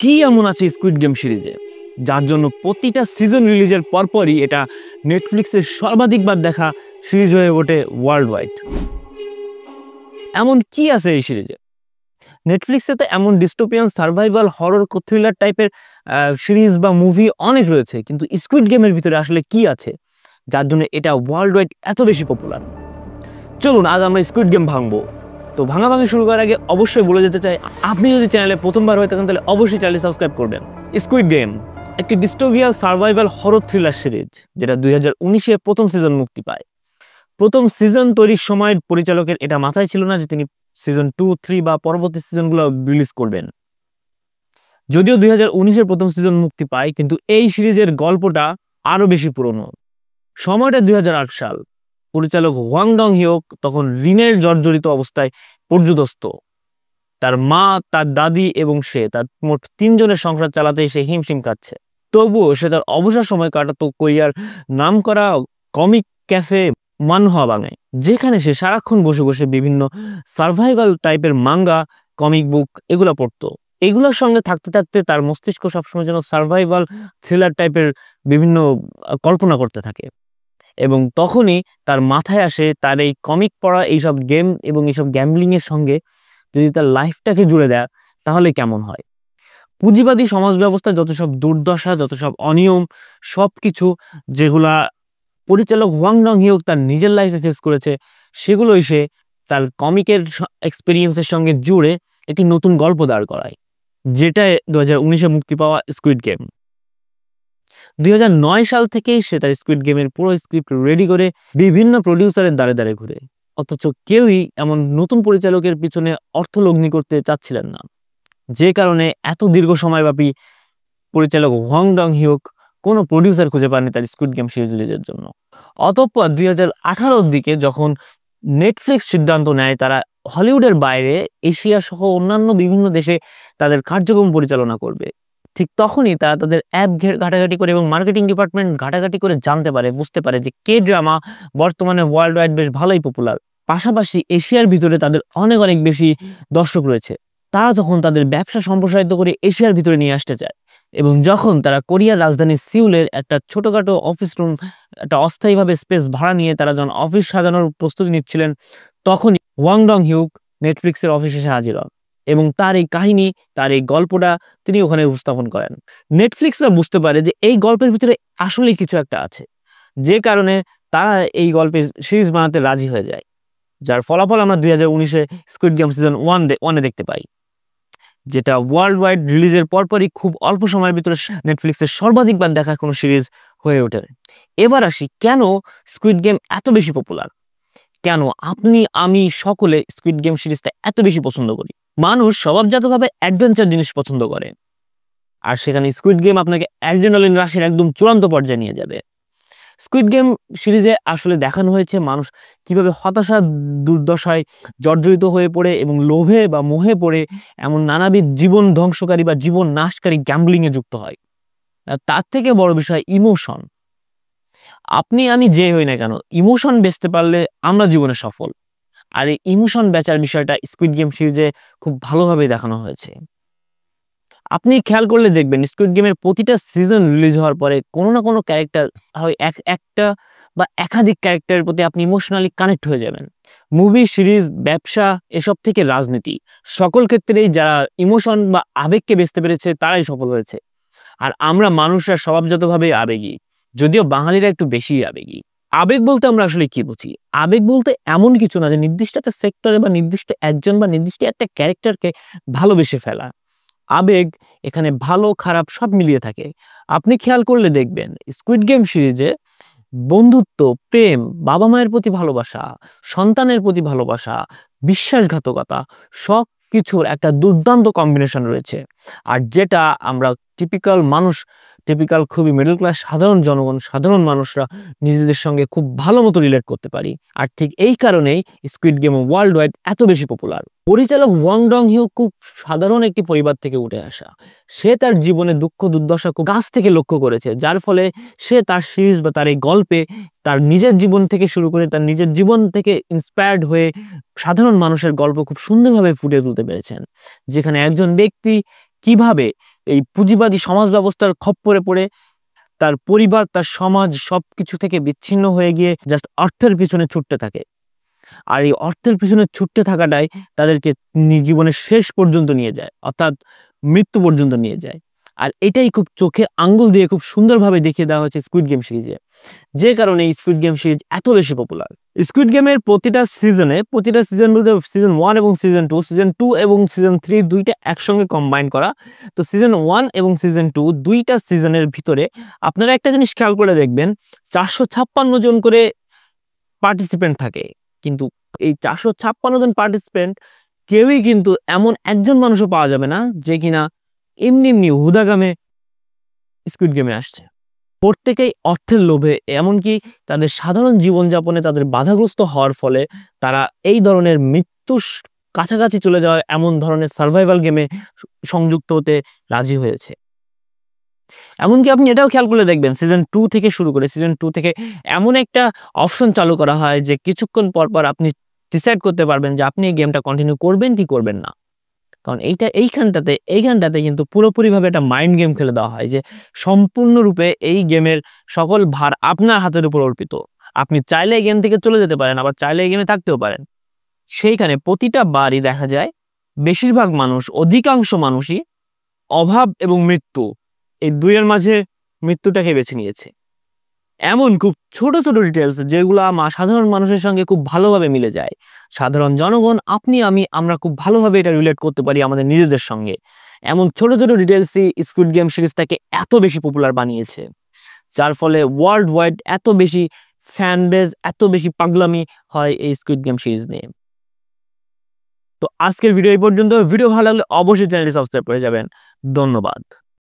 কি এমন আছে স্কুইড গেম সিরিজে যার জন্য প্রতিটা সিজন রিলিজের পরপরই এটা নেটফ্লিক্সের সর্বাধিকবার দেখা সিরিজ হয়ে ওঠে ওয়ার্ল্ড ওয়াইড? এমন কি আছে এই সিরিজে? নেটফ্লিক্সে তো এমন ডিস্টোপিয়ান সার্ভাইভাল হরর থ্রিলার টাইপের সিরিজ বা মুভি অনেক রয়েছে, কিন্তু স্কুইড গেমের ভিতরে আসলে কি আছে যার জন্য এটা ওয়ার্ল্ড ওয়াইড এত বেশি পপুলার? চলুন আজ আমরা স্কুইড গেম ভাঙবো। তো ভাঙাভাঙি শুরু করার আগে অবশ্যই বলে যেতে চাই, আপনি যদি চ্যানেলে প্রথমবার হয়ে থাকেন তাহলে অবশ্যই চ্যানেল সাবস্ক্রাইব করবেন। স্কুইড গেম একটি dystopian survival horror thriller series যেটা 2019-এ প্রথম সিজন মুক্তি পায়। প্রথম সিজন তৈরির সময় পরিচালকের এটা মাথায় ছিল না যে তিনি সিজন 2, 3 বা পরবর্তী সিজনগুলো রিলিজ করবেন। যদিও 2019-এর প্রথম সিজন মুক্তি পায়, কিন্তু এই সিরিজের গল্পটা আরো বেশি পুরনো। সময়টা 2008 সাল। পরিচালক ওয়াং ডং হিওক তখন ঋণের জর্জরিত অবস্থায় পর্যুদস্ত। তার মা, তার দাদি এবং সে, তার মোট 3 জনের সংসার চালাতে সে হিমশিম খাচ্ছে। তবুও সে তার অবসর সময় কাটাতো কোরিয়ার নামকরা কমিক ক্যাফে মানহোয়া বাঙায়, যেখানে সে সারাক্ষণ বসে বসে বিভিন্ন সার্ভাইভাল টাইপের মাঙ্গা, কমিক বুক এগুলো পড়তো। এগুলোর সঙ্গে থাকতে থাকতে তার মস্তিষ্ক সবসময় যেন সার্ভাইভাল থ্রিলার টাইপের বিভিন্ন কল্পনা করতে থাকে। এবং তখনই তার মাথায় আসে তার এই কমিক পড়া, এইসব গেম এবং এইসব গ্যাম্বলিং এর সঙ্গে যদি তার লাইফটাকে জুড়ে দেয় তাহলে কেমন হয়। পুঁজিবাদী সমাজ ব্যবস্থায় যত সব দুর্দশা, যত সব অনিয়ম, সবকিছু যেগুলা পরিচালক ওয়াং ডং হিওক তার নিজের লাইফে ফেস করেছে, সেগুলোই সে তার কমিকের এক্সপিরিয়েন্সের সঙ্গে জুড়ে একটি নতুন গল্প দাঁড় করায়, যেটা 2019-এ মুক্তি পাওয়া স্কুইড গেম। 2009 সাল থেকেই সে তার স্কুইড গেমের পুরো স্ক্রিপ্ট রেডি করে বিভিন্ন প্রডিউসারের দ্বারে দ্বারে ঘুরে, অথচ কেউই এমন নতুন পরিচালকের পিছনে অর্থলগ্নি করতে চাচ্ছিলেন না, যে কারণে এত দীর্ঘ সময়ব্যাপী পরিচালক ওয়াং ডং হিওক কোনো প্রডিউসার খুঁজে পাননি তার স্কুইড গেম সিরিজ রিলিজের জন্য। অতঃপর 2018-র দিকে যখন নেটফ্লিক্স সিদ্ধান্ত নেয় তারা হলিউডের বাইরে এশিয়া সহ অন্যান্য বিভিন্ন দেশে তাদের কার্যক্রম পরিচালনা করবে, ঠিক তখনই তারা তাদের অ্যাপ ঘাটাঘাটি করে এবং মার্কেটিং ডিপার্টমেন্ট ঘাটাঘাটি করে জানতে পারে, বুঝতে পারে যে কে ড্রামা বর্তমানে ওয়ার্ল্ড ওয়াইড বেশ ভালোই পপুলার। পাশাপাশি এশিয়ার ভিতরে তাদের অনেক অনেক বেশি দর্শক রয়েছে। তারা তখন তাদের ব্যবসা সম্প্রসারিত করে এশিয়ার ভিতরে নিয়ে আসতে চায়। এবং যখন তারা কোরিয়ার রাজধানী সিউলের একটা ছোটখাটো অফিস রুম, একটা অস্থায়ীভাবে স্পেস ভাড়া নিয়ে তারা যখন অফিস সাজানোর প্রস্তুতি নিচ্ছিলেন, তখনই ওয়াং ডং হিউক নেটফ্লিক্সের অফিসে এসে হাজির হন এবং তার এই কাহিনী, তার এই গল্পটা তিনি ওখানে উপস্থাপন করেন। নেটফ্লিক্সরা বুঝতে পারে যে এই গল্পের ভিতরে আসলেই কিছু একটা আছে, যে কারণে তারা এই গল্পের সিরিজ বানাতে রাজি হয়ে যায়, যার ফলাফল আমরা 2019-এ স্কুইড গেম সিজন 1 দেখতে পাই, যেটা ওয়ার্ল্ড ওয়াইড রিলিজের পরপরই খুব অল্প সময়ের ভিতরে নেটফ্লিক্সের সর্বাধিকবার দেখা কোনো সিরিজ হয়ে ওঠে। এবার আসি, কেন স্কুইড গেম এত বেশি পপুলার? কেন আপনি, আমি সকলে স্কুইড গেম সিরিজটা এত বেশি পছন্দ করি? মানুষ স্বভাবজাতভাবে অ্যাডভেঞ্চার জিনিস পছন্দ করে, আর সেখানে স্কুইড গেম আপনাকে অ্যাড্রেনালিন রাশির একদম চূড়ান্ত পর্যায়ে নিয়ে যাবে। স্কুইড গেম সিরিজে আসলে দেখানো হয়েছে মানুষ কিভাবে হতাশা, দুর্দশায় জর্জরিত হয়ে পড়ে এবং লোভে বা মোহে পড়ে এমন নানাবিধ জীবন ধ্বংসকারী বা জীবন নাশকারী গ্যাম্বলিংয়ে যুক্ত হয়। তার থেকে বড় বিষয় ইমোশন। আপনি আমি যে হই না কেন, ইমোশন বেচতে পারলে আমরা জীবনে সফল। আর এই ইমোশন বেচার বিষয়টা স্কুইড গেম সিরিজে খুব ভালোভাবে দেখানো হয়েছে। আপনি খেয়াল করলে দেখবেন স্কুইড গেমের প্রতিটা সিজন রিলিজ হওয়ার পরে কোনো না কোনো ক্যারেক্টার হয়, একটা বা একাধিক ক্যারেক্টারের প্রতি আপনি ইমোশনালি কানেক্ট হয়ে যাবেন। মুভি, সিরিজ, ব্যবসা, এসব থেকে রাজনীতি, সকল ক্ষেত্রেই যারা ইমোশন বা আবেগকে বেচতে পেরেছে তারাই সফল হয়েছে। আর আমরা মানুষরা স্বভাবজাতভাবে আবেগী, যদিও বাঙালিরা একটু বেশি আবেগী। আবেগ বলতে আমরা আসলে কি বুঝি? আবেগ বলতে এমন কিছু না যে নির্দিষ্ট একটা সেক্টরে বা নির্দিষ্ট একজন বা নির্দিষ্ট একটা ক্যারেক্টারকে ভালোবেসে ফেলা। আবেগ এখানে ভালো খারাপ সব মিলিয়ে থাকে। আপনি খেয়াল করলে দেখবেন স্কুইড গেম সিরিজে বন্ধুত্ব, প্রেম, বাবা মায়ের প্রতি ভালোবাসা, সন্তানের প্রতি ভালোবাসা, বিশ্বাসঘাতকতা, সব কিছুর একটা দুর্দান্ত কম্বিনেশন রয়েছে। আর যেটা আমরা টিপিক্যাল মানুষ, টিপিক্যাল খুবই মিডল ক্লাস সাধারণ জনগণ, সাধারণ মানুষরা নিজেদের সঙ্গে খুব ভালো মতো রিলেট করতে পারি। আর ঠিক এই কারণেই স্কুইড গেম ওয়ার্ল্ড ওয়াইড এত বেশি পপুলার। পরিচালক ওয়াং ডং হিউক খুব সাধারণ একটি পরিবার থেকে উঠে আসা। সে তার জীবনে দুঃখ দুর্দশা খুব কাছ থেকে লক্ষ্য করেছে, যার ফলে সে তার সিরিজ বা তার এই গল্পে তার নিজের জীবন থেকে শুরু করে তার নিজের জীবন থেকে ইন্সপায়ার্ড হয়ে সাধারণ মানুষের গল্প খুব সুন্দরভাবে ফুটিয়ে তুলতে পেরেছেন, যেখানে একজন ব্যক্তি কিভাবে এই পুঁজিবাদী সমাজ ব্যবস্থার খপ্পরে পড়ে তার পরিবার, তার সমাজ সবকিছু থেকে বিচ্ছিন্ন হয়ে গিয়ে জাস্ট অর্থের পিছনে ছুটতে থাকে। আর এই অর্থের পিছনে ছুটতে থাকাটাই তাদেরকে জীবনের শেষ পর্যন্ত নিয়ে যায়, অর্থাৎ মৃত্যু পর্যন্ত নিয়ে যায়। আর এটাই খুব চোখে আঙ্গুল দিয়ে খুব সুন্দরভাবে দেখিয়ে দেওয়া হয়েছে স্কুইড গেম সিরিজে, যে কারণে এই স্কুইড গেম সিরিজ এত বেশি পপুলার। স্কুইড গেমের প্রতিটা সিজন বলতে সিজন 1 এবং সিজন 2 এবং সিজন 3 দুইটা একসঙ্গে কম্বাইন করা। তো সিজন 1 এবং সিজন 2 দুইটা সিজনের ভিতরে আপনারা একটা জিনিস খেয়াল করে দেখবেন, 456 জন করে পার্টিসিপেন্ট থাকে। কিন্তু এই 456 জন পার্টিসিপেন্ট কেউই কিন্তু এমন একজন মানুষও পাওয়া যাবে না যে কিনা এমনি এমনি হুদাগামে স্কুইড গেমে আসছে। প্রত্যেকেই অর্থের লোভে, এমনকি তাদের সাধারণ জীবনযাপনে তাদের বাধাগ্রস্ত হওয়ার ফলে তারা এই ধরনের মৃত্যুর কাছাকাছি চলে যাওয়া এমন ধরনের সার্ভাইভাল গেমে সংযুক্ত হতে রাজি হয়েছে। এমনকি আপনি এটাও খেয়াল করে দেখবেন, সিজন 2 থেকে শুরু করে সিজন 2 থেকে এমন একটা অপশন চালু করা হয় যে কিছুক্ষণ পর পর আপনি ডিসাইড করতে পারবেন যে আপনি এই গেমটা কন্টিনিউ করবেন কি করবেন না। কারণ এইখানটাতে কিন্তু পুরোপুরিভাবে একটা মাইন্ড গেম খেলে দেওয়া হয়, যে সম্পূর্ণরূপে এই গেমের সকল ভার আপনার হাতের উপর অর্পিত। আপনি চাইলে এই গেম থেকে চলে যেতে পারেন, আবার চাইলে এই গেমে থাকতেও পারেন। সেইখানে প্রতিটা বারই দেখা যায় বেশিরভাগ মানুষ, অধিকাংশ মানুষই অভাব এবং মৃত্যু, এই দুইয়ের মাঝে মৃত্যুটাকে বেছে নিয়েছে। এমন খুব ছোট ছোট ডিটেলস যেগুলো সাধারণ মানুষের সঙ্গে খুব ভালোভাবে মিলে যায়। সাধারণ জনগণ, আপনি আমি, আমরা খুব ভালোভাবে এটা রিলেট করতে পারি আমাদের নিজেদের সঙ্গে। এমন ছোট ছোট ডিটেলসই স্কুইড গেম সিরিজটাকে এত বেশি পপুলার বানিয়েছে, যার ফলে ওয়ার্ল্ড ওয়াইড এত বেশি ফ্যান বেজ, এত বেশি পাগলামি হয় এই স্কুইড গেম সিরিজ নিয়ে। তো আজকের ভিডিও এই পর্যন্ত। ভিডিও ভালো লাগলে অবশ্যই চ্যানেলটি সাবস্ক্রাইব করে যাবেন। ধন্যবাদ।